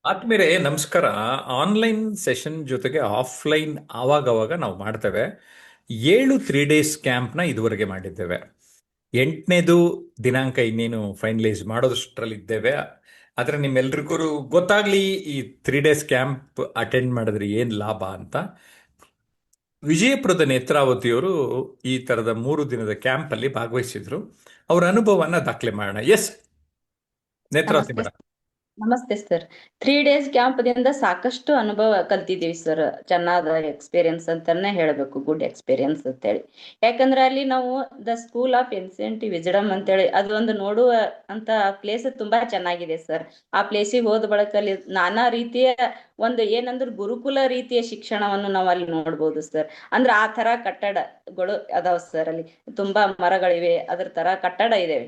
ಆದ್ಮೇಲೆ ನಮಸ್ಕಾರ. Online session ಜೊತೆಗೆ ಆಫ್ಲೈನ್ ಆವಾಗವಾಗ ನಾವು ಮಾಡ್ತೇವೆ. 7 3 ಡೇಸ್ ಕ್ಯಾಂಪ್ನ ಇದುವರೆಗೆ ಮಾಡಿದ್ದೇವೆ. 8ನೇದು ದಿನಾಂಕ ಇನ್ನೇನು ಫೈನಲೈಸ್ ಮಾಡೋದಷ್ಟರಲ್ಲಿ ಇದ್ದೇವೆ. ಆದರೆ ನಿಮ್ಮೆಲ್ರಿಗೂ ಗೊತ್ತಾಗ್ಲಿ ಈ 3 ಡೇಸ್ ಕ್ಯಾಂಪ್ ಅಟೆಂಡ್ ಮಾಡಿದ್ರೆ ಏನು ಲಾಭ ಅಂತ. ವಿಜಯಪುರದ ನೇತ್ರಾವತಿಯವರು ಈ ತರದ 3 ದಿನದ ಕ್ಯಾಂಪ್ ಅಲ್ಲಿ ಭಾಗವಹಿಸಿದ್ರು. ಅವರ ಅನುಭವನ ದಾಖಲೆ ಮಾಡೋಣ. ಎಸ್, ನೇತ್ರಾವತಿ ನಮಸ್ತೆ. ಮೇಡಮ್. ನಮಸ್ತೆ ಸರ್. 3 ಡೇಸ್ ಕ್ಯಾಂಪ್ದಿಂದ ಸಾಕಷ್ಟು ಅನುಭವ ಕಲ್ತಿದ್ದೀವಿ ಸರ್. ಚೆನ್ನಾದ ಎಕ್ಸ್ಪೀರಿಯನ್ಸ್ ಅಂತಾನೆ ಹೇಳಬೇಕು, ಗುಡ್ ಎಕ್ಸ್ಪೀರಿಯನ್ಸ್ ಅಂತೇಳಿ. ಯಾಕಂದ್ರೆ ಅಲ್ಲಿ ನಾವು ದ ಸ್ಕೂಲ್ ಆಫ್ ಎನ್ಸೆಂಟ್ ವಿಜಡಮ್ ಅಂತೇಳಿ ಅದು ಒಂದು ನೋಡುವ ಅಂತ ಪ್ಲೇಸ್ ತುಂಬಾ ಚೆನ್ನಾಗಿದೆ ಸರ್. ಆ ಪ್ಲೇಸಿಗೆ ಹೋದ ಬಳಿಕ ಅಲ್ಲಿ ನಾನಾ ರೀತಿಯ ಒಂದು ಏನಂದ್ರೆ ಗುರುಕುಲ ರೀತಿಯ ಶಿಕ್ಷಣವನ್ನು ನಾವು ಅಲ್ಲಿ ನೋಡ್ಬೋದು ಸರ್. ಅಂದ್ರೆ ಆ ತರ ಕಟ್ಟಡಗಳು ಅದಾವ ಸರ್. ಅಲ್ಲಿ ತುಂಬಾ ಮರಗಳಿವೆ, ಅದ್ರ ತರ ಕಟ್ಟಡ ಇದೆ.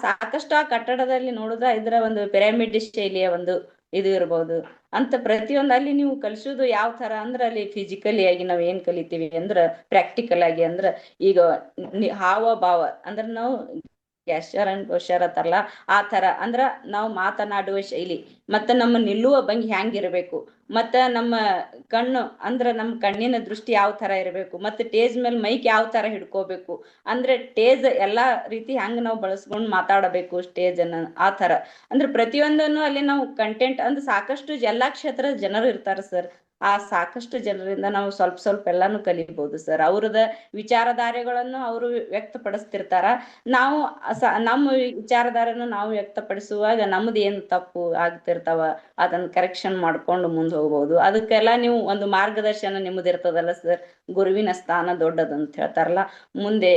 ಸಾಕಷ್ಟು ಆ ಕಟ್ಟಡದಲ್ಲಿ ನೋಡಿದ್ರೆ ಇದರ ಒಂದು ಪಿರಮಿಡ್ ಶೈಲಿಯ ಒಂದು ಇದು ಇರಬಹುದು ಅಂತ. ಪ್ರತಿಯೊಂದು ಅಲ್ಲಿ ನೀವು ಕಲಿಸೋದು ಯಾವ ತರ ಅಂದ್ರೆ ಅಲ್ಲಿ ಫಿಸಿಕಲಿ ಆಗಿ ನಾವ್ ಏನ್ ಕಲಿತೀವಿ ಅಂದ್ರ ಪ್ರಾಕ್ಟಿಕಲ್ ಆಗಿ ಅಂದ್ರ ಈಗ ಹಾವ ಭಾವ ಅಂದ್ರೆ ನಾವು ಗ್ಯಾಶರ್ ಅಂಡ್ ಗೋಶರ್ ಅತ್ತಾರಲ್ಲ ಆ ತರ ಅಂದ್ರ ನಾವು ಮಾತನಾಡುವ ಶೈಲಿ, ಮತ್ತೆ ನಮ್ಮ ನಿಲ್ಲುವ ಭಂಗಿ ಹ್ಯಾಂಗಿರ್ಬೇಕು, ಮತ್ತ ನಮ್ಮ ಕಣ್ಣು ಅಂದ್ರ ನಮ್ಮ ಕಣ್ಣಿನ ದೃಷ್ಟಿ ಯಾವ ತರ ಇರಬೇಕು, ಮತ್ತೆ ಟೇಜ್ ಮೇಲೆ ಮೈಕ್ ಯಾವ ತರ ಹಿಡ್ಕೋಬೇಕು, ಅಂದ್ರೆ ಟೇಜ್ ಎಲ್ಲಾ ರೀತಿ ಹೆಂಗ್ ನಾವು ಬಳಸ್ಕೊಂಡ್ ಮಾತಾಡಬೇಕು ಸ್ಟೇಜ್ ಅನ್ನ ಆ ತರ. ಅಂದ್ರೆ ಪ್ರತಿಯೊಂದನ್ನು ಅಲ್ಲಿ ನಾವು ಕಂಟೆಂಟ್ ಅಂದ್ರೆ ಸಾಕಷ್ಟು ಎಲ್ಲಾ ಕ್ಷೇತ್ರದ ಜನರು ಇರ್ತಾರೆ ಸರ್. ಆ ಸಾಕಷ್ಟು ಜನರಿಂದ ನಾವು ಸ್ವಲ್ಪ ಸ್ವಲ್ಪ ಎಲ್ಲಾನು ಕಲಿಬಹುದು ಸರ್. ಅವ್ರದ ವಿಚಾರಧಾರೆಗಳನ್ನು ಅವರು ವ್ಯಕ್ತಪಡಿಸ್ತಿರ್ತಾರ. ನಾವು ನಮ್ಮ ವಿಚಾರಧಾರೆಯನ್ನು ನಾವು ವ್ಯಕ್ತಪಡಿಸುವಾಗ ನಮ್ದು ಏನ್ ತಪ್ಪು ಆಗ್ತಿರ್ತಾವ ಅದನ್ನ ಕರೆಕ್ಷನ್ ಮಾಡ್ಕೊಂಡು ಮುಂದೆ ಹೋಗ್ಬೋದು. ಅದಕ್ಕೆಲ್ಲ ನೀವು ಒಂದು ಮಾರ್ಗದರ್ಶನ ನಿಮ್ಮದು ಇರ್ತದಲ್ಲ ಸರ್. ಗುರುವಿನ ಸ್ಥಾನ ದೊಡ್ಡದಂತ ಹೇಳ್ತಾರಲ್ಲ, ಮುಂದೆ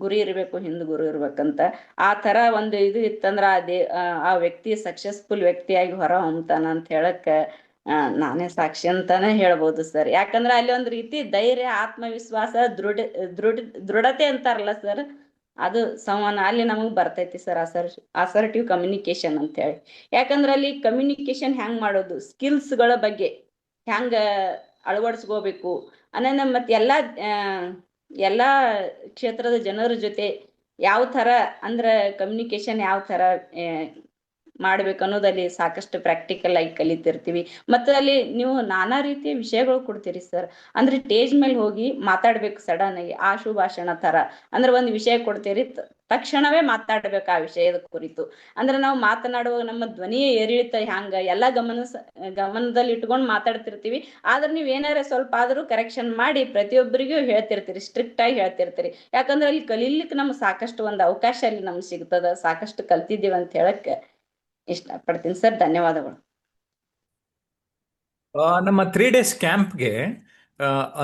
ಗುರಿ ಇರ್ಬೇಕು, ಹಿಂದ್ ಗುರು ಇರ್ಬೇಕಂತ. ಆ ತರ ಒಂದು ಇದು ಇತ್ತಂದ್ರ ಆ ವ್ಯಕ್ತಿ ಸಕ್ಸಸ್ಫುಲ್ ವ್ಯಕ್ತಿಯಾಗಿ ಹೊರ ಹೊಮ್ತಾನ ಅಂತ ಹೇಳಕ್ ನಾನೇ ಸಾಕ್ಷಿ ಅಂತಾನೆ ಹೇಳ್ಬೋದು ಸರ್. ಯಾಕಂದ್ರೆ ಅಲ್ಲಿ ಒಂದ್ ರೀತಿ ಧೈರ್ಯ, ಆತ್ಮವಿಶ್ವಾಸ, ದೃಢತೆ ಅಂತಾರಲ್ಲ ಸರ್, ಅದು ಸಂವಹನ ಅಲ್ಲಿ ನಮಗ್ ಬರ್ತೈತಿ ಸರ್. ಅಸರ್ಟಿವ್ ಕಮ್ಯುನಿಕೇಶನ್ ಅಂತ ಹೇಳಿ. ಯಾಕಂದ್ರೆ ಅಲ್ಲಿ ಕಮ್ಯುನಿಕೇಶನ್ ಹೆಂಗ್ ಮಾಡೋದು, ಸ್ಕಿಲ್ಸ್ ಗಳ ಬಗ್ಗೆ ಹೆಂಗ ಅಳವಡಿಸ್ಕೋಬೇಕು ಅನ್ನೋದ, ಮತ್ತೆ ಎಲ್ಲಾ ಕ್ಷೇತ್ರದ ಜನರ ಜೊತೆ ಯಾವ ತರ ಅಂದ್ರ ಕಮ್ಯುನಿಕೇಶನ್ ಯಾವ ತರ ಮಾಡ್ಬೇಕು ಅನ್ನೋದಲ್ಲಿ ಸಾಕಷ್ಟು ಪ್ರಾಕ್ಟಿಕಲ್ ಆಗಿ ಕಲಿತಿರ್ತೀವಿ. ಮತ್ತೆ ಅಲ್ಲಿ ನೀವು ನಾನಾ ರೀತಿಯ ವಿಷಯಗಳು ಕೊಡ್ತೀರಿ ಸರ್. ಅಂದ್ರೆ ಸ್ಟೇಜ್ ಮೇಲೆ ಹೋಗಿ ಮಾತಾಡ್ಬೇಕು ಸಡನ್ ಆಗಿ ಆಶು ಭಾಷಣ ತರ. ಅಂದ್ರೆ ಒಂದ್ ವಿಷಯ ಕೊಡ್ತೀರಿ, ತಕ್ಷಣವೇ ಮಾತಾಡ್ಬೇಕು ಆ ವಿಷಯದ ಕುರಿತು. ಅಂದ್ರೆ ನಾವು ಮಾತನಾಡುವಾಗ ನಮ್ಮ ಧ್ವನಿಯ ಏರಿಳಿತ ಹ್ಯಾಂಗ ಎಲ್ಲ ಗಮನದಲ್ಲಿ ಇಟ್ಕೊಂಡು ಮಾತಾಡ್ತಿರ್ತೀವಿ. ಆದ್ರೆ ನೀವ್ ಏನಾರ ಸ್ವಲ್ಪ ಆದ್ರೂ ಕರೆಕ್ಷನ್ ಮಾಡಿ ಪ್ರತಿಯೊಬ್ಬರಿಗೂ ಹೇಳ್ತಿರ್ತೀರಿ, ಸ್ಟ್ರಿಕ್ಟ್ ಆಗಿ ಹೇಳ್ತಿರ್ತೀರಿ. ಯಾಕಂದ್ರೆ ಅಲ್ಲಿ ಕಲೀಲಿಕ್ಕೆ ನಮ್ಗೆ ಸಾಕಷ್ಟು ಒಂದು ಅವಕಾಶ ಅಲ್ಲಿ ನಮ್ಗೆ ಸಿಗ್ತದ, ಸಾಕಷ್ಟು ಕಲ್ತಿದ್ದೀವಿ ಅಂತ ಹೇಳಕ್ ಇಷ್ಟ ಪಡ್ತೀನಿ ಸರ್. ಧನ್ಯವಾದಗಳು. ನಮ್ಮ 3 ಡೇಸ್ ಕ್ಯಾಂಪ್ಗೆ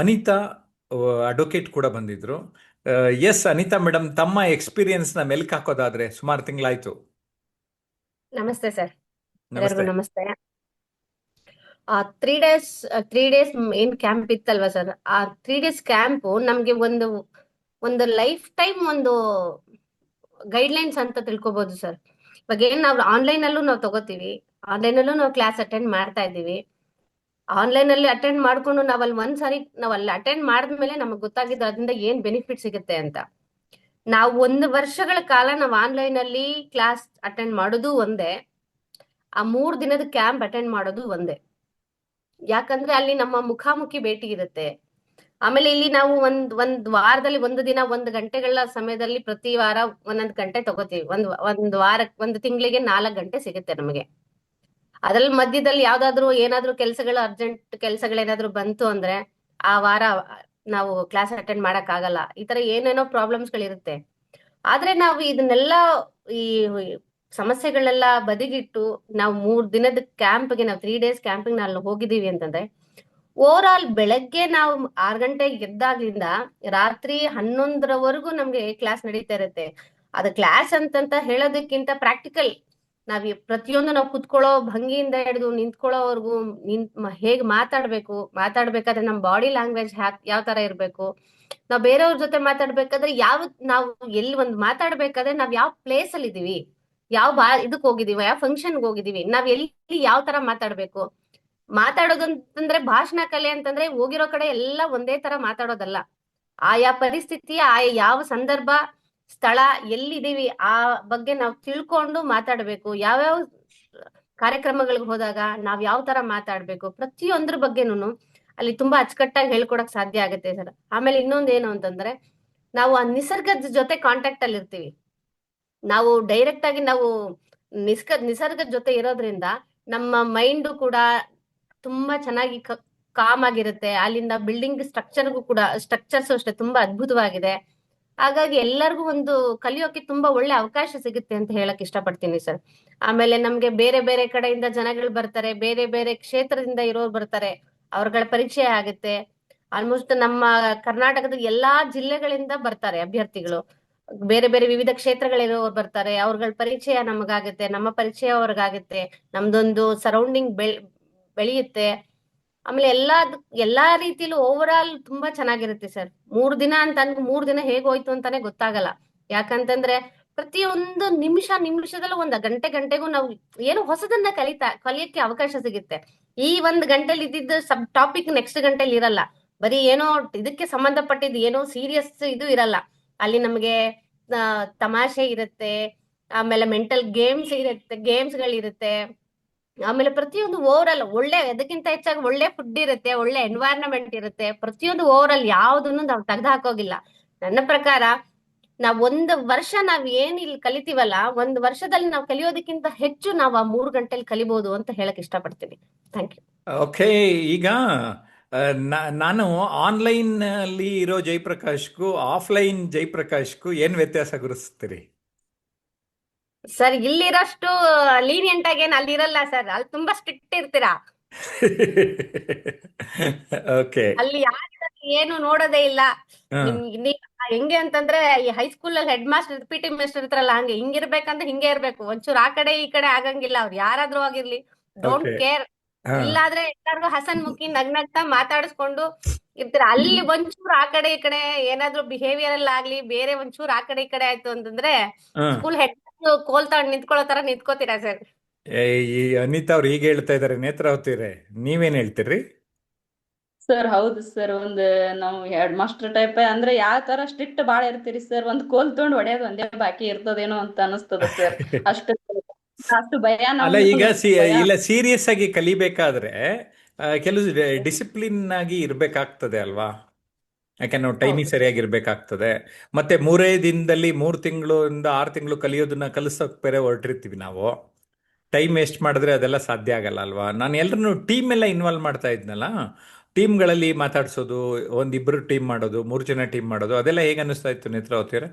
ಅನಿತಾ ಅಡ್ವೊಕೇಟ್ ಕೂಡ ಬಂದಿದ್ರು. ಎಸ್, ಅನಿತಾ ಮೇಡಮ್, ತಮ್ಮ ಎಕ್ಸ್ಪೀರಿಯನ್ಸ್ನ ಮೆಲ್ಕ್ ಹಾಕೋದಾದ್ರೆ ಸುಮಾರು ತಿಂಗಳಾಯ್ತು. ನಮಸ್ತೆ ಸರ್. ಎಲ್ಲರಿಗೂ ನಮಸ್ತೆ. ನಮಸ್ತೆ. 3 ಡೇಸ್ 3 ಡೇಸ್ ಏನ್ ಕ್ಯಾಂಪ್ ಇತ್ತಲ್ವಾ ಸರ್, ಆ 3 ಡೇಸ್ ಕ್ಯಾಂಪ್ ನಮ್ಗೆ ಒಂದು ಒಂದು ಲೈಫ್ ಟೈಮ್ ಒಂದು ಗೈಡ್ಲೈನ್ಸ್ ಅಂತ ತಿಳ್ಕೊಬಹುದು ಸರ್. ಇವಾಗ ಏನ್ ನಾವು ಆನ್ಲೈನ್ ಅಲ್ಲೂ ನಾವು ತಗೋತೀವಿ, ಆನ್ಲೈನ್ ಅಲ್ಲೂ ನಾವು ಕ್ಲಾಸ್ ಅಟೆಂಡ್ ಮಾಡ್ತಾ ಇದ್ದೀವಿ. ಆನ್ಲೈನ್ ಅಲ್ಲಿ ಅಟೆಂಡ್ ಮಾಡ್ಕೊಂಡು ನಾವ್ ಅಲ್ಲಿ ಅಟೆಂಡ್ ಮಾಡಿದ್ಮೇಲೆ ನಮಗ್ ಗೊತ್ತಾಗಿದ್ದು ಅದರಿಂದ ಏನ್ ಬೆನಿಫಿಟ್ ಸಿಗುತ್ತೆ ಅಂತ. ನಾವು 1 ವರ್ಷಗಳ ಕಾಲ ನಾವು ಆನ್ಲೈನ್ ಅಲ್ಲಿ ಕ್ಲಾಸ್ ಅಟೆಂಡ್ ಮಾಡೋದು ಒಂದೇ, ಆ 3 ದಿನದ ಕ್ಯಾಂಪ್ ಅಟೆಂಡ್ ಮಾಡೋದು ಒಂದೇ. ಯಾಕಂದ್ರೆ ಅಲ್ಲಿ ನಮ್ಮ ಮುಖಾಮುಖಿ ಭೇಟಿ ಇರುತ್ತೆ. ಆಮೇಲೆ ಇಲ್ಲಿ ನಾವು ಒಂದ್ ವಾರದಲ್ಲಿ 1 ದಿನ 1 ಗಂಟೆಗಳ ಸಮಯದಲ್ಲಿ ಪ್ರತಿ ವಾರ 1 ಗಂಟೆ ತಗೋತೀವಿ. ಒಂದ್ ವಾರ 1 ತಿಂಗಳಿಗೆ 4 ಗಂಟೆ ಸಿಗುತ್ತೆ ನಮಗೆ. ಅದ್ರಲ್ಲಿ ಮಧ್ಯದಲ್ಲಿ ಯಾವ್ದಾದ್ರು ಏನಾದ್ರು ಅರ್ಜೆಂಟ್ ಕೆಲ್ಸಗಳೇನಾದ್ರು ಬಂತು ಅಂದ್ರೆ ಆ ವಾರ ನಾವು ಕ್ಲಾಸ್ ಅಟೆಂಡ್ ಮಾಡಕ್ ಆಗಲ್ಲ. ಈ ತರ ಏನೇನೋ ಪ್ರಾಬ್ಲಮ್ಸ್ ಗಳಿರುತ್ತೆ. ಆದ್ರೆ ನಾವು ಇದನ್ನೆಲ್ಲ ಈ ಸಮಸ್ಯೆಗಳೆಲ್ಲ ಬದಿಗಿಟ್ಟು ನಾವು 3 ದಿನದ ಕ್ಯಾಂಪ್ಗೆ ನಾವು 3 ಡೇಸ್ ಕ್ಯಾಂಪಿಂಗ್ ನಾವು ಹೋಗಿದೀವಿ ಅಂತಂದ್ರೆ, ಓವರ್ ಆಲ್ ಬೆಳಗ್ಗೆ ನಾವು 6 ಗಂಟೆಗೆ ಎದ್ದಾಗ್ಲಿಂದ ರಾತ್ರಿ 11ರವರೆಗೂ ನಮ್ಗೆ ಕ್ಲಾಸ್ ನಡೀತಾ ಇರುತ್ತೆ. ಅದು ಕ್ಲಾಸ್ ಅಂತಂತ ಹೇಳೋದಕ್ಕಿಂತ ಪ್ರಾಕ್ಟಿಕಲ್ ನಾವ್ ಪ್ರತಿಯೊಂದು ನಾವು ಕುತ್ಕೊಳ್ಳೋ ಭಂಗಿಯಿಂದ ಹಿಡಿದು ನಿಂತ್ಕೊಳ್ಳೋವರೆಗೂ ಹೇಗ್ ಮಾತಾಡ್ಬೇಕಾದ್ರೆ ನಮ್ ಬಾಡಿ ಲ್ಯಾಂಗ್ವೇಜ್ ಯಾವ ತರ ಇರ್ಬೇಕು, ನಾವ್ ಬೇರೆಯವ್ರ ಜೊತೆ ಮಾತಾಡ್ಬೇಕಾದ್ರೆ ನಾವು ಎಲ್ಲಿ ಮಾತಾಡ್ಬೇಕಾದ್ರೆ ನಾವ್ ಯಾವ ಪ್ಲೇಸ್ ಅಲ್ಲಿ ಇದೀವಿ, ಇದಕ್ ಹೋಗಿದೀವಿ, ಯಾವ ಫಂಕ್ಷನ್ಗೆ ಹೋಗಿದೀವಿ, ನಾವ್ ಎಲ್ಲಿ ಯಾವ ತರ ಮಾತಾಡೋದಂತಂದ್ರೆ ಭಾಷಣ ಕಲೆ ಅಂತಂದ್ರೆ ಹೋಗಿರೋ ಕಡೆ ಎಲ್ಲ ಒಂದೇ ತರ ಮಾತಾಡೋದಲ್ಲ. ಆಯಾ ಪರಿಸ್ಥಿತಿ, ಆಯಾ ಯಾವ ಸಂದರ್ಭ, ಸ್ಥಳ ಎಲ್ಲಿದೀವಿ ಆ ಬಗ್ಗೆ ನಾವು ತಿಳ್ಕೊಂಡು ಮಾತಾಡ್ಬೇಕು. ಯಾವ್ಯಾವ ಕಾರ್ಯಕ್ರಮಗಳಿಗೆ ಹೋದಾಗ ನಾವ್ ಯಾವ ತರ ಮಾತಾಡ್ಬೇಕು ಪ್ರತಿಯೊಂದ್ರ ಬಗ್ಗೆನೂ ಅಲ್ಲಿ ತುಂಬಾ ಅಚ್ಚುಕಟ್ಟಾಗಿ ಹೇಳ್ಕೊಡಕ್ ಸಾಧ್ಯ ಆಗುತ್ತೆ ಸರ್. ಆಮೇಲೆ ಇನ್ನೊಂದ್ ಏನು ಅಂತಂದ್ರೆ ನಾವು ಆ ನಿಸರ್ಗದ ಜೊತೆ ಕಾಂಟ್ಯಾಕ್ಟ್ ಅಲ್ಲಿ ಇರ್ತೀವಿ. ನಾವು ಡೈರೆಕ್ಟ್ ಆಗಿ ನಾವು ನಿಸರ್ಗದ ಜೊತೆ ಇರೋದ್ರಿಂದ ನಮ್ಮ ಮೈಂಡ್ ಕೂಡ ತುಂಬಾ ಚೆನ್ನಾಗಿ ಕಾಮ್ ಆಗಿರುತ್ತೆ. ಅಲ್ಲಿಂದ ಬಿಲ್ಡಿಂಗ್ ಸ್ಟ್ರಕ್ಚರ್ಸ್ ಅಷ್ಟೇ ತುಂಬಾ ಅದ್ಭುತವಾಗಿದೆ. ಹಾಗಾಗಿ ಎಲ್ಲರಿಗೂ ಒಂದು ಕಲಿಯೋಕೆ ತುಂಬಾ ಒಳ್ಳೆ ಅವಕಾಶ ಸಿಗುತ್ತೆ ಅಂತ ಹೇಳಕ್ ಇಷ್ಟಪಡ್ತೀನಿ ಸರ್. ಆಮೇಲೆ ನಮ್ಗೆ ಬೇರೆ ಬೇರೆ ಕಡೆಯಿಂದ ಜನಗಳು ಬರ್ತಾರೆ, ಬೇರೆ ಬೇರೆ ಕ್ಷೇತ್ರದಿಂದ ಇರೋರು ಬರ್ತಾರೆ, ಅವ್ರಗಳ ಪರಿಚಯ ಆಗುತ್ತೆ. ಆಲ್ಮೋಸ್ಟ್ ನಮ್ಮ ಕರ್ನಾಟಕದ ಎಲ್ಲಾ ಜಿಲ್ಲೆಗಳಿಂದ ಬರ್ತಾರೆ ಅಭ್ಯರ್ಥಿಗಳು, ಬೇರೆ ಬೇರೆ ವಿವಿಧ ಕ್ಷೇತ್ರಗಳಿರೋರು ಬರ್ತಾರೆ, ಅವ್ರಗಳ ಪರಿಚಯ ನಮಗಾಗುತ್ತೆ, ನಮ್ಮ ಪರಿಚಯ ಅವ್ರಿಗಾಗುತ್ತೆ, ನಮ್ದೊಂದು ಸರೌಂಡಿಂಗ್ ಬೆಳೆಯುತ್ತೆ. ಆಮೇಲೆ ಎಲ್ಲಾ ರೀತಿಲೂ ಓವರ್ ಆಲ್ ತುಂಬಾ ಚೆನ್ನಾಗಿರುತ್ತೆ ಸರ್. 3 ದಿನ ಅಂತ 3 ದಿನ ಹೇಗೋಯ್ತು ಅಂತಾನೆ ಗೊತ್ತಾಗಲ್ಲ. ಯಾಕಂತಂದ್ರೆ ಪ್ರತಿಯೊಂದು ನಿಮಿಷದಲ್ಲೂ ಗಂಟೆಗೂ ನಾವು ಏನೋ ಹೊಸದನ್ನ ಕಲಿಯಕ್ಕೆ ಅವಕಾಶ ಸಿಗುತ್ತೆ. ಈ 1 ಗಂಟೆಲಿ ಇದ್ದಿದ್ದು ಸಬ್ ಟಾಪಿಕ್ ನೆಕ್ಸ್ಟ್ ಗಂಟೆಲಿ ಇರಲ್ಲ. ಬರೀ ಏನೋ ಇದಕ್ಕೆ ಸಂಬಂಧಪಟ್ಟಿದ್ದು ಏನೋ ಸೀರಿಯಸ್ ಇದು ಇರಲ್ಲ. ಅಲ್ಲಿ ನಮಗೆ ತಮಾಷೆ ಇರುತ್ತೆ, ಆಮೇಲೆ ಮೆಂಟಲ್ ಗೇಮ್ಸ್ಗಳಿರುತ್ತೆ, ಆಮೇಲೆ ಪ್ರತಿಯೊಂದು ಓವರ್ ಆಲ್ ಅದಕ್ಕಿಂತ ಹೆಚ್ಚಾಗಿ ಒಳ್ಳೆ ಫುಡ್ ಇರುತ್ತೆ, ಒಳ್ಳೆ ಎನ್ವೈರನ್ಮೆಂಟ್ ಇರುತ್ತೆ. ಪ್ರತಿಯೊಂದು ಓವರ್ ಆಲ್ ಯಾವ್ದನ್ನು ನಾವು ತೆಗ್ದು ಹಾಕೋಗಿಲ್ಲ. ನನ್ನ ಪ್ರಕಾರ ನಾವ್ 1 ವರ್ಷ ನಾವ್ ಏನ್ ಇಲ್ಲಿ ಕಲಿತೀವಲ್ಲ, 1 ವರ್ಷದಲ್ಲಿ ನಾವು ಕಲಿಯೋದಕ್ಕಿಂತ ಹೆಚ್ಚು ನಾವು ಆ 3 ಗಂಟೆಲಿ ಕಲಿಬಹುದು ಅಂತ ಹೇಳಕ್ ಇಷ್ಟಪಡ್ತೀನಿ. Thank you. ಓಕೆ, ಈಗ ನಾನು ಆನ್ಲೈನ್ ಅಲ್ಲಿ ಇರೋ ಜಯಪ್ರಕಾಶ್ಗೂ ಆಫ್ಲೈನ್ ಜಯಪ್ರಕಾಶ್ಗೂ ಏನ್ ವ್ಯತ್ಯಾಸ ಗುರುತಿಸ್ತೀರಿ? ಸರ್ ಇಲ್ಲಿರೋಷ್ಟು ಲೀನಿಯಂಟ್ ಆಗಿ ಏನ್ ಅಲ್ಲಿ ಇರಲ್ಲ ಸರ್. ಅಲ್ಲಿ ತುಂಬಾ ಸ್ಟ್ರಿಕ್ಟ್ ಇರ್ತೀರಾ. ಓಕೆ. ಅಲ್ಲಿ ಯಾರು ಏನು ನೋಡೋದೇ ಇಲ್ಲ. ಹೆಂಗೆ ಅಂತಂದ್ರೆ ಈ ಹೈಸ್ಕೂಲ್ ಅಲ್ಲಿ head master P T master ಇರ್ತಾರಲ್ಲ, ಹಂಗೆ ಹಿಂಗಿರ್ಬೇಕಂದ್ರೆ ಹಿಂಗೆ ಇರ್ಬೇಕು. ಒಂಚೂರು ಆ ಕಡೆ ಈ ಕಡೆ ಆಗಂಗಿಲ್ಲ. ಅವ್ರು ಯಾರಾದ್ರೂ ಆಗಿರ್ಲಿ, ಡೋಂಟ್ ಓಕೆ. ಕೇರ್. ಇಲ್ಲಾದ್ರೆ ಎಲ್ಲಾರ್ಗು ಹಸನ್ ಮುಖಿ ನಗ್ನಗ್ತಾ ಮಾತಾಡಿಸ್ಕೊಂಡು ಇರ್ತೀರ. ಅಲ್ಲಿ ಒಂಚೂರು ಆ ಕಡೆ ಈ ಕಡೆ ಏನಾದ್ರು ಬಿಹೇವಿಯರ್ ಅಲ್ಲಿ ಆಗ್ಲಿ, ಬೇರೆ ಒಂಚೂರು ಆ ಕಡೆ ಈ ಕಡೆ ಆಯ್ತು ಅಂತಂದ್ರೆ ಸ್ಕೂಲ್ ಹೆಡ್ ಕೋಲ್ ತಗೊಂಡ್ ನಿಂತ್ಕೊಳ್ಳೋ ತರ ನಿಂತ್ಕೋತೀರಾ ಸರ್. ಈ ಅನಿತಾ ಅವ್ರು ಹೀಗೆ ಹೇಳ್ತಾ ಇದಾರೆ, ನೇತ್ರಾವತಿರೇ ನೀವೇನ್ ಹೇಳ್ತೀರಿ? ಸರ್ ಹೌದು ಸರ್. ನಾವು ಹೆಡ್ ಮಾಸ್ಟರ್ ಟೈಪ್ ಅಂದ್ರೆ ಯಾವ ತರ ಸ್ಟ್ರಿಕ್ಟ್ ಬಾಳ ಇರ್ತೀರಿ ಸರ್. ಕೋಲ್ ತೊಗೊಂಡ್ ಹೊಡೆಯೋದು ಒಂದೇ ಬಾಕಿ ಇರ್ತದೇನೋ ಅಂತ ಅನಿಸ್ತದ ಸರ್. ಅಷ್ಟು ಭಯ ಅಲ್ಲ, ಈಗ ಭಯ. ಇಲ್ಲ, ಸೀರಿಯಸ್ ಆಗಿ ಕಲಿಬೇಕಾದ್ರೆ ಕೆಲವು ಡಿಸಿಪ್ಲಿನ್ ಆಗಿ ಇರ್ಬೇಕಾಗ್ತದೆ ಅಲ್ವಾ? ಯಾಕಂದ್ರೆ ನಾವು ಟೈಮಿಂಗ್ ಸರಿಯಾಗಿ ಇರ್ಬೇಕಾಗ್ತದೆ. ಮತ್ತೆ 3 ದಿನದಲ್ಲಿ 3 ತಿಂಗಳಿಂದ 6 ತಿಂಗಳು ಕಲಿಯೋದನ್ನ ಕಲಿಸೋಕೆ ಬೇರೆ ಹೊರಟಿರ್ತೀವಿ ನಾವು. ಟೈಮ್ ವೇಸ್ಟ್ ಮಾಡಿದ್ರೆ ಅದೆಲ್ಲ ಸಾಧ್ಯ ಆಗಲ್ಲ ಅಲ್ವಾ? ನಾನು ಎಲ್ಲರನ್ನು ಟೀಮ್ ಎಲ್ಲ ಇನ್ವಾಲ್ವ್ ಮಾಡ್ತಾ ಇದ್ನಲ್ಲ, ಟೀಮ್ಗಳಲ್ಲಿ ಮಾತಾಡ್ಸೋದು, 1-2 ಟೀಮ್ ಮಾಡೋದು, 3 ಜನ ಟೀಮ್ ಮಾಡೋದು, ಅದೆಲ್ಲ ಹೇಗೆ ಅನ್ನಿಸ್ತಾ ಇತ್ತು ನೇತ್ರಾವತಿಯರ?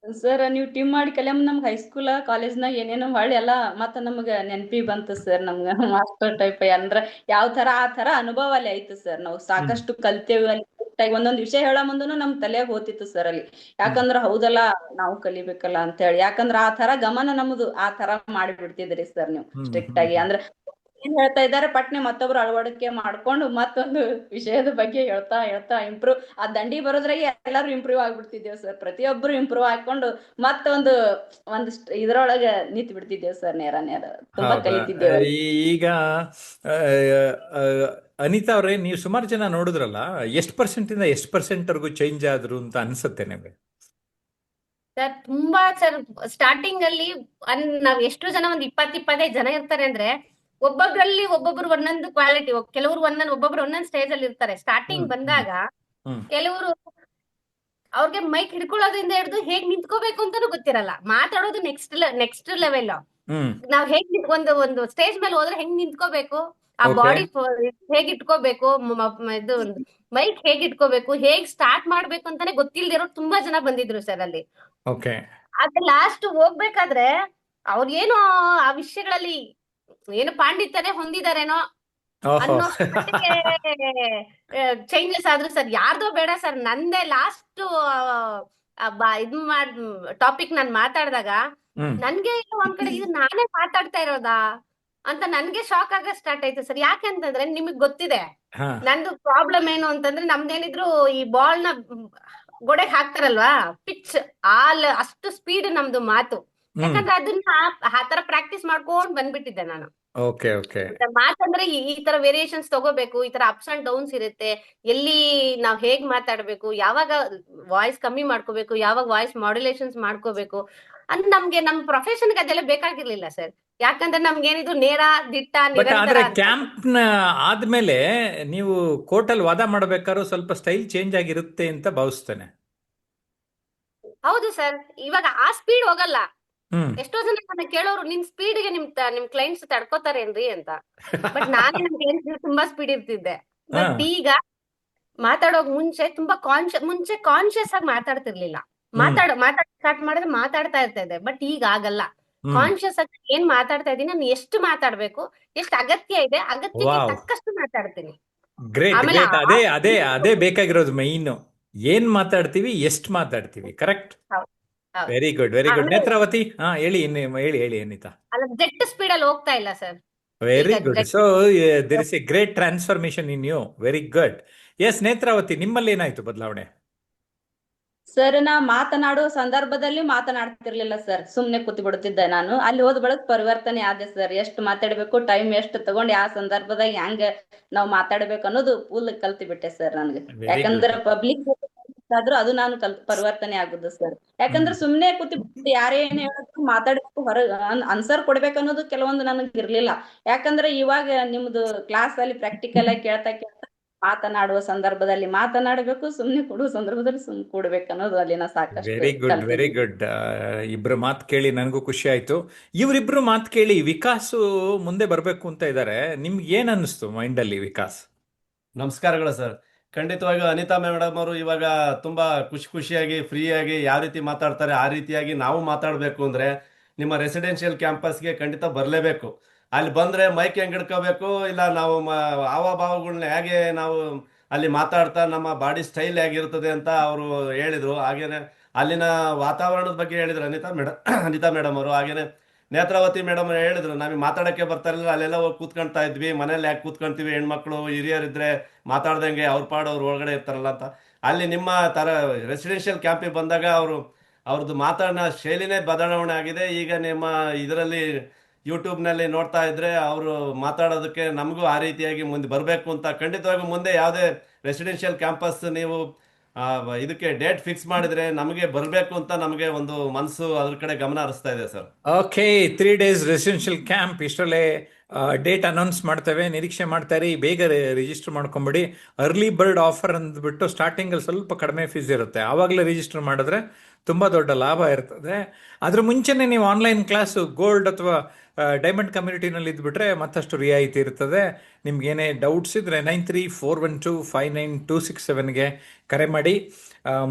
ಸರ್ ನೀವು ಟೀಮ್ ಮಾಡಿ ಕಲಿಯಮ್ ನಮ್ಗೆ ಹೈಸ್ಕೂಲ್ ಕಾಲೇಜ್ನಾಗ ಏನೇನೋ ಹೊಳ್ಳಿ ಎಲ್ಲ ಮತ್ತ ನಮ್ಗ ನೆನಪಿ ಬಂತು ಸರ್. ನಮ್ಗ ಮಾಸ್ಟರ್ ಟೈಪ್ ಅಂದ್ರ ಯಾವ ತರ ಆ ತರ ಅನುಭವ ಅಲ್ಲಿ ಐತು ಸರ್. ನಾವು ಸಾಕಷ್ಟು ಕಲ್ತೇವಿ ಅಲ್ಲಿ. ಒಂದೊಂದ್ ವಿಷಯ ಹೇಳೋ ಮುಂದನು ನಮ್ ತಲೆಯಾಗ ಹೋತಿತ್ತು ಸರ್ ಅಲ್ಲಿ. ಯಾಕಂದ್ರ ಹೌದಲ್ಲ, ನಾವು ಕಲಿಬೇಕಲ್ಲ ಅಂತ ಹೇಳಿ. ಯಾಕಂದ್ರ ಆ ತರ ಗಮನ ನಮ್ದು ಆ ತರ ಮಾಡಿ ಬಿಡ್ತಿದ್ರಿ ಸರ್ ನೀವು ಸ್ಟ್ರಿಕ್ಟ್ ಆಗಿ. ಅಂದ್ರೆ ಏನ್ ಹೇಳ್ತಾ ಇದ್ದಾರೆ ಪಟ್ನೆ ಮತ್ತೊಬ್ರು ಅಳವಡಿಕೆ ಮಾಡ್ಕೊಂಡು ಮತ್ತೊಂದು ವಿಷಯದ ಬಗ್ಗೆ ಹೇಳ್ತಾ ಹೇಳ್ತಾ ಇಂಪ್ರೂವ್ ಆ ದಂಡಿ ಬರೋದ್ರಾಗೆ ಎಲ್ಲಾರು ಇಂಪ್ರೂವ್ ಆಗ್ಬಿಡ್ತಿದ್ದೇವ್ ಸರ್. ಪ್ರತಿಯೊಬ್ರು ಇಂಪ್ರೂವ್ ಹಾಕೊಂಡು ಮತ್ತೊಂದು ಇದ್ರೊಳಗೆ ನಿಂತ್ ಬಿಡ್ತಿದ್ದೇವ್ ಸರ್. ನೇರ ತುಂಬಾ ಹೌದಾ? ಕಲಿತಿದ್ದೇವೆ. ಈಗ ಅನಿತಾ ಅವರೇ, ನೀವು ಸುಮಾರು ಜನ ನೋಡಿದ್ರಲ್ಲ, ಎಷ್ಟು ಪರ್ಸೆಂಟಿಂದ ಎಷ್ಟು ಪರ್ಸೆಂಟ್ವರೆಗೂ ಚೇಂಜ್ ಆದ್ರು ಅಂತ ಅನ್ಸುತ್ತೆ ನಿಮಗೆ? ಸರ್ ತುಂಬಾ ಸರ್, ಸ್ಟಾರ್ಟಿಂಗ್ ಅಲ್ಲಿ ನಾವ್ ಎಷ್ಟು ಜನ, 20-25 ಜನ ಇರ್ತಾರೆ ಅಂದ್ರೆ ಒಬ್ಬೊಬ್ರಲ್ಲಿ ಒಬ್ಬೊಬ್ರು ಒಂದೊಂದು ಕ್ವಾಲಿಟಿ, ಕೆಲವರು ಒಬ್ಬೊಬ್ರು ಒಂದೊಂದು ಸ್ಟೇಜ್ ಅಲ್ಲಿ ಇರ್ತಾರೆ. ಸ್ಟಾರ್ಟಿಂಗ್ ಬಂದಾಗ ಕೆಲವರು ಅವ್ರಿಗೆ ಮೈಕ್ ಹಿಡ್ಕೊಳ್ಳೋದ್ರಿಂದ ಹಿಡಿದು ಹೇಗ್ ನಿಂತ್ಕೋಬೇಕು ಅಂತಾನು ಗೊತ್ತಿರಲ್ಲ. ಮಾತಾಡೋದು ನೆಕ್ಸ್ಟ್ ಲೆವೆಲ್. ನಾವ್ ಹೇಗ್ ಒಂದು ಸ್ಟೇಜ್ ಮೇಲೆ ಹೋದ್ರೆ ಹೆಂಗ್ ನಿಂತ್ಕೋಬೇಕು, ಆ ಬಾಡಿ ಹೇಗ್ ಇಟ್ಕೋಬೇಕು, ಇದು ಮೈಕ್ ಹೇಗ್ ಇಟ್ಕೋಬೇಕು, ಹೇಗ್ ಸ್ಟಾರ್ಟ್ ಮಾಡ್ಬೇಕು ಅಂತಾನೆ ಗೊತ್ತಿಲ್ದಿರೋ ತುಂಬಾ ಜನ ಬಂದಿದ್ರು ಸರ್ ಅಲ್ಲಿ. ಓಕೆ. ಅದ್ ಲಾಸ್ಟ್ ಹೋಗ್ಬೇಕಾದ್ರೆ ಅವ್ರೇನೋ ಆ ವಿಷಯಗಳಲ್ಲಿ ಏನು ಪಾಂಡಿತ್ಯನೇ ಹೊಂದಿದಾರೇನೋ ಅನ್ನೋ ಚೇಂಜಸ್ ಆದ್ರು ಸರ್. ಯಾರ್ದೋ ಬೇಡ ಸರ್, ನಂದೇ ಲಾಸ್ಟ್ ಟಾಪಿಕ್ ನಾನ್ ಮಾತಾಡಿದಾಗ ನನ್ಗೆ ಒಂದ್ ಕಡೆ ಇದು ನಾನೇ ಮಾತಾಡ್ತಾ ಇರೋದಾ ಅಂತ ನನ್ಗೆ ಶಾಕ್ ಆಗ ಸ್ಟಾರ್ಟ್ ಆಯ್ತು ಸರ್. ಯಾಕಂತಂದ್ರೆ ನಿಮಗ್ ಗೊತ್ತಿದೆ ನಂದು ಪ್ರಾಬ್ಲಮ್ ಏನು ಅಂತಂದ್ರೆ, ನಮ್ದೇನಿದ್ರು ಈ ಬಾಲ್ ನ ಗೋಡೆಗೆ ಹಾಕ್ತಾರಲ್ವಾ, ಪಿಚ್ ಅಷ್ಟು ಸ್ಪೀಡ್ ನಮ್ದು ಮಾತು. ಯಾಕಂದ್ರೆ ಅದನ್ನ ಆ ತರ ಪ್ರಾಕ್ಟೀಸ್ ಮಾಡ್ಕೊಂಡ್ ಬಂದ್ಬಿಟ್ಟಿದ್ದೆ ನಾನು. Okay okay. ಮಾತಂದ್ರೆ ಈ ತರ ವೇರಿಯೇಷನ್ಸ್ ತಗೋಬೇಕು, ಈ ತರ ಅಪ್ಸ್ ಅಂಡ್ ಡೌನ್ಸ್ ಇರುತ್ತೆ, ಎಲ್ಲಿ ನಾವ್ ಹೇಗ್ ಮಾತಾಡ್ಬೇಕು, ಯಾವಾಗ ವಾಯ್ಸ್ ಕಮ್ಮಿ ಮಾಡ್ಕೋಬೇಕು, ಯಾವಾಗ ವಾಯ್ಸ್ ಮಾಡ್ಯುಲೇಷನ್ಸ್ ಮಾಡ್ಕೋಬೇಕು ಅಂತ ನಮ್ಗೆ ನಮ್ ಪ್ರೊಫೆಷನ್ಗೆ ಅದೆಲ್ಲ ಬೇಕಾಗಿರ್ಲಿಲ್ಲ ಸರ್. ಯಾಕಂದ್ರೆ ನಮ್ಗೇನಿದು ನೇರ ದಿಟ್ಟ ಬಟ್ ನಿರಂತರ ಆದ್ರೆ ಅಂತ. ಕ್ಯಾಂಪ್ನ ಆದ್ಮೇಲೆ ನೀವು ಕೋರ್ಟಲ್ಲಿ ವಾದ ಮಾಡ್ಬೇಕಾದ್ರೂ ಸ್ವಲ್ಪ ಸ್ಟೈಲ್ ಚೇಂಜ್ ಆಗಿರುತ್ತೆ ಅಂತ ಭಾವಿಸ್ತೇನೆ. ಹೌದು ಸರ್, ಇವಾಗ ಆ ಸ್ಪೀಡ್ ಹೋಗಲ್ಲ. ಹ್ಮ್. ಎಷ್ಟೋ ಜನ ನನ್ನ ಕೇಳೋರು, ನಿಮ್ ಸ್ಪೀಡ್ಗೆ ನಿಮ್ ಕ್ಲೈಂಟ್ಸ್ ತಡ್ಕೋತಾರೇನ್ರಿ ಅಂತ. ಬಟ್ ನಾನೇ ನಮ್ ಕ್ಲೈಂಟ್ಸ್ ತುಂಬಾ ಸ್ಪೀಡ್ ಇರ್ತಿದ್ದೆ. ಹಾ. ಬಟ್ ಈಗ ಮಾತಾಡೋಕ್ ಮುಂಚೆ ತುಂಬಾ ಮುಂಚೆ ಕಾನ್ಶಿಯಸ್ ಆಗಿ ಮಾತಾಡ್ತಿರ್ಲಿಲ್ಲ. ಹ್ಮ್. ಮಾತಾಡ್ ಸ್ಟಾರ್ಟ್ ಮಾಡಿದ್ರೆ ಮಾತಾಡ್ತಾ ಇರ್ತಾ ಇದ್ದೆ. ಬಟ್ ಈಗ ಆಗಲ್ಲ. ಹ್ಮ್. ಕಾನ್ಶಿಯಸ್ ಆಗಿ ಏನ್ ಮಾತಾಡ್ತಾ ಇದ್ದೀನಿ, ನಾನು ಎಷ್ಟು ಮಾತಾಡ್ಬೇಕು, ಎಷ್ಟು ಅಗತ್ಯ ಇದೆ, ಅಗತ್ಯಕ್ಕೆ ವಾವ್, ತಕ್ಕಷ್ಟು ಮಾತಾಡ್ತೀನಿ. ಗ್ರೇಟ್ ಆಮೇಲೆ ಗ್ರೇಟ್. ಅದೇ ಅದೇ ಅದೇ ಬೇಕಾಗಿರೋದು ಮೈನ್. ಏನ್ ಮಾತಾಡ್ತೀವಿ, ಎಷ್ಟು ಮಾತಾಡ್ತೀವಿ, ಕರೆಕ್ಟ್. ಹೌದು, ಹೌದು. Very good, very good. ಆಮೇಲೆ ನೇತ್ರಾವತಿ, ಹಾ ಹೇಳಿ, ಹೇಳಿ ಹೇಳಿ ಅನಿತಾ. ಅಲ್ಲ, ಜೆಟ್ ಸ್ಪೀಡ್ ಅಲ್ಲಿ ಹೋಗ್ತಾ ಇಲ್ಲ ಸರ್. ವೆರಿ ಈಗ ಗುಡ್. ಜೆಟ್ so there is a great transformation in you. Very good. Yes Netravati, ನಿಮ್ಮಲ್ಲಿ ಏನಾಯ್ತು ಬದಲಾವಣೆ? ಸರ್, ನಾ ಮಾತನಾಡುವ ಸಂದರ್ಭದಲ್ಲಿ ಮಾತನಾಡ್ತಿರ್ಲಿಲ್ಲ ಸರ್, ಸುಮ್ನೆ ಕೂತ್ ಬಿಡ್ತಿದ್ದೆ ನಾನು. ಅಲ್ಲಿ ಹೋದ ಬಳಕ ಪರಿವರ್ತನೆ ಆದೆ ಸರ್. ಎಷ್ಟು ಮಾತಾಡ್ಬೇಕು, ಟೈಮ್ ಎಷ್ಟು ತಗೊಂಡು ಯಾವ ಸಂದರ್ಭದಾಗ ಹೆಂಗ ನಾವ್ ಮಾತಾಡ್ಬೇಕು ಅನ್ನೋದು ಫುಲ್ ಕಲ್ತಿ ಬಿಟ್ಟೆ ಸರ್ ನನ್ಗೆ. Very good. ಯಾಕಂದ್ರ ಪಬ್ಲಿಕ್ ಆದ್ರೂ ಅದು ನಾನು ಪರಿವರ್ತನೆ ಆಗುದು ಸರ್. ಯಾಕಂದ್ರ ಸುಮ್ನೆ ಕೂತಿ ಯಾರೇ ಏನ್ ಹೇಳಿದ್ರು ಮಾತಾಡ್ಬೇಕು, ಹೊರಗ ಆನ್ಸರ್ ಕೊಡ್ಬೇಕು ಅನ್ನೋದು ಕೆಲವೊಂದು ನನಗ್ ಇರ್ಲಿಲ್ಲ. ಯಾಕಂದ್ರ ಇವಾಗ ನಿಮ್ದು ಕ್ಲಾಸ್ ಅಲ್ಲಿ ಪ್ರಾಕ್ಟಿಕಲ್ ಆಗಿ ಕೇಳ್ತಾ ಮಾತನಾಡುವ ಸಂದರ್ಭದಲ್ಲಿ ಮಾತನಾಡಬೇಕು, ಸುಮ್ನೆ ಕೊಡುವ ಸಂದರ್ಭದಲ್ಲಿ ಸುಮ್ನೆ ಕೊಡ್ಬೇಕು ಅನ್ನೋದು ಅಲ್ಲಿ ನಾ ಸಾಕಷ್ಟು ವೆರಿ ಗುಡ್, ವೆರಿ ಕಲ್ತಿದ್ದೀನಿ. ಗುಡ್. ಇಬ್ರು ಮಾತು ಕೇಳಿ ನನಗೂ ಖುಷಿ ಆಯ್ತು. ಇವರಿಬ್ರು ಮಾತು ಕೇಳಿ ವಿಕಾಸ್ ಮುಂದೆ ಬರಬೇಕು ಅಂತ ಇದ್ದಾರೆ. ನಿಮ್ಗೆ ಏನ್ ಅನ್ನಿಸ್ತು ಮೈಂಡಲ್ಲಿ ವಿಕಾಸ್? ನಮಸ್ಕಾರಗಳು ಸರ್. ಖಂಡಿತವಾಗಿಯೂ ಅನಿತಾ ಮೇಡಮ್ ಅವರು ಇವಾಗ ತುಂಬಾ ಖುಷಿಯಾಗಿ ಫ್ರೀಯಾಗಿ ಯಾವ ರೀತಿ ಮಾತಾಡ್ತಾರೆ ಆ ರೀತಿಯಾಗಿ ನಾವು ಮಾತಾಡಬೇಕು ಅಂದ್ರೆ ನಿಮ್ಮ ರೆಸಿಡೆನ್ಷಿಯಲ್ ಕ್ಯಾಂಪಸ್ಗೆ ಖಂಡಿತ ಬರಲೇಬೇಕು. ಅಲ್ಲಿ ಬಂದ್ರೆ ಮೈಕ್ ಹೆಂಗ್ ಹಿಡ್ಕೋಬೇಕು, ಇಲ್ಲ ನಾವು ಹಾವಭಾವಗಳನ್ನ ಹೇಗೆ ನಾವು ಅಲ್ಲಿ ಮಾತಾಡ್ತಾ ನಮ್ಮ ಬಾಡಿ ಸ್ಟೈಲ್ ಹೇಗಿರ್ತದೆ ಅಂತ ಅವರು ಹೇಳಿದ್ರು. ಹಾಗೇನೆ ಅಲ್ಲಿನ ವಾತಾವರಣದ ಬಗ್ಗೆ ಹೇಳಿದ್ರು ಅನಿತಾ ಮೇಡಮ್ ಅವರು. ಹಾಗೇನೆ ನೇತ್ರಾವತಿ ಮೇಡಮ್ ಹೇಳಿದ್ರು, ನಮಗೆ ಮಾತಾಡಕ್ಕೆ ಬರ್ತಾ ಇರಲಿಲ್ಲ, ಅಲ್ಲೆಲ್ಲ ಹೋಗಿ ಕೂತ್ಕೊಳ್ತಾ ಇದ್ವಿ, ಮನೇಲಿ ಯಾಕೆ ಕೂತ್ಕೊಂತೀವಿ, ಹೆಣ್ಮಕ್ಳು ಹಿರಿಯರಿದ್ರೆ ಮಾತಾಡ್ದಂಗೆ ಅವ್ರ ಪಾಡು ಅವ್ರು ಒಳಗಡೆ ಇರ್ತಾರಲ್ಲ ಅಂತ. ಅಲ್ಲಿ ನಿಮ್ಮ ತರ ರೆಸಿಡೆನ್ಷಿಯಲ್ ಕ್ಯಾಂಪಿಗೆ ಬಂದಾಗ ಅವ್ರದ್ದು ಮಾತಾಡೋ ಶೈಲಿನೇ ಬದಲಾವಣೆ ಆಗಿದೆ. ಈಗ ನಿಮ್ಮ ಇದರಲ್ಲಿ ಯೂಟ್ಯೂಬ್ನಲ್ಲಿ ನೋಡ್ತಾ ಇದ್ರೆ ಅವರು ಮಾತಾಡೋದಕ್ಕೆ ನಮಗೂ ಆ ರೀತಿಯಾಗಿ ಮುಂದೆ ಬರಬೇಕು ಅಂತ. ಖಂಡಿತವಾಗಿ ಮುಂದೆ ಯಾವುದೇ ರೆಸಿಡೆನ್ಷಿಯಲ್ ಕ್ಯಾಂಪಸ್ ನೀವು ಇದಕ್ಕೆ ಡೇಟ್ ಫಿಕ್ಸ್ ಮಾಡಿದ್ರೆ ನಮಗೆ ಬರಬೇಕು ಅಂತ ನಮಗೆ ಒಂದು ಮನಸ್ಸು ಅದ್ರ ಕಡೆ ಗಮನ ಹರಿಸ್ತಾ ಇದೆ sir. Okay, 3 days residential camp ಇಷ್ಟರಲ್ಲೇ ಡೇಟ್ ಅನೌನ್ಸ್ ಮಾಡ್ತೇವೆ. ನಿರೀಕ್ಷೆ ಮಾಡ್ತಾ ಇರಿ. ಬೇಗ ರಿಜಿಸ್ಟರ್ ಮಾಡ್ಕೊಂಬಿಡಿ. ಅರ್ಲಿ ಬರ್ಡ್ ಆಫರ್ ಅಂದ್ಬಿಟ್ಟು ಸ್ಟಾರ್ಟಿಂಗಲ್ಲಿ ಸ್ವಲ್ಪ ಕಡಿಮೆ ಫೀಸ್ ಇರುತ್ತೆ. ಆವಾಗಲೇ ರಿಜಿಸ್ಟರ್ ಮಾಡಿದ್ರೆ ತುಂಬ ದೊಡ್ಡ ಲಾಭ ಇರ್ತದೆ. ಅದ್ರ ಮುಂಚೆನೇ ನೀವು ಆನ್ಲೈನ್ ಕ್ಲಾಸು ಗೋಲ್ಡ್ ಅಥವಾ ಡೈಮಂಡ್ ಕಮ್ಯುನಿಟಿನಲ್ಲಿ ಇದ್ಬಿಟ್ರೆ ಮತ್ತಷ್ಟು ರಿಯಾಯಿತಿ ಇರ್ತದೆ. ನಿಮ್ಗೇನೇ ಡೌಟ್ಸ್ ಇದ್ದರೆ 9341259267ಗೆ ಕರೆ ಮಾಡಿ.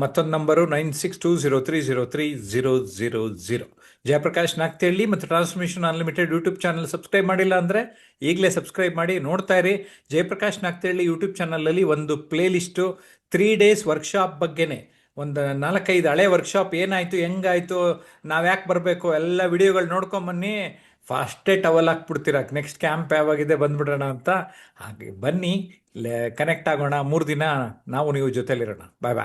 ಮತ್ತೊಂದು ನಂಬರು 9620303000. ಜಯಪ್ರಕಾಶ್ ನಾಗ್ತಿಹಳ್ಳಿ ಮತ್ತು transformation unlimited YouTube channel subscribe ಮಾಡಿಲ್ಲ ಅಂದರೆ ಈಗಲೇ ಸಬ್ಸ್ಕ್ರೈಬ್ ಮಾಡಿ ನೋಡ್ತಾ ಇರಿ. ಜಯಪ್ರಕಾಶ್ ನಾಗ್ತಿಹಳ್ಳಿ ಯೂಟ್ಯೂಬ್ ಚಾನಲಲ್ಲಿ ಒಂದು ಪ್ಲೇ ಲಿಸ್ಟು 3 days ವರ್ಕ್ಶಾಪ್ ಬಗ್ಗೆನೇ, ಒಂದು 4-5 ಹಳೆ ವರ್ಕ್ಶಾಪ್ ಏನಾಯಿತು, ಹೆಂಗಾಯಿತು, ನಾವು ಯಾಕೆ ಬರಬೇಕು, ಎಲ್ಲ ವಿಡಿಯೋಗಳು ನೋಡ್ಕೊಂಬನ್ನಿ. ಫಾಸ್ಟೇ ಟವಲ್ ಹಾಕ್ಬಿಡ್ತೀರ, ನೆಕ್ಸ್ಟ್ ಕ್ಯಾಂಪ್ ಯಾವಾಗಿದೆ ಬಂದ್ಬಿಡೋಣ ಅಂತ. ಹಾಗೆ ಬನ್ನಿ, ಕನೆಕ್ಟ್ ಆಗೋಣ. 3 ದಿನ ನಾವು ನೀವು ಜೊತೆಲಿರೋಣ. ಬಾಯ್ ಬಾಯ್.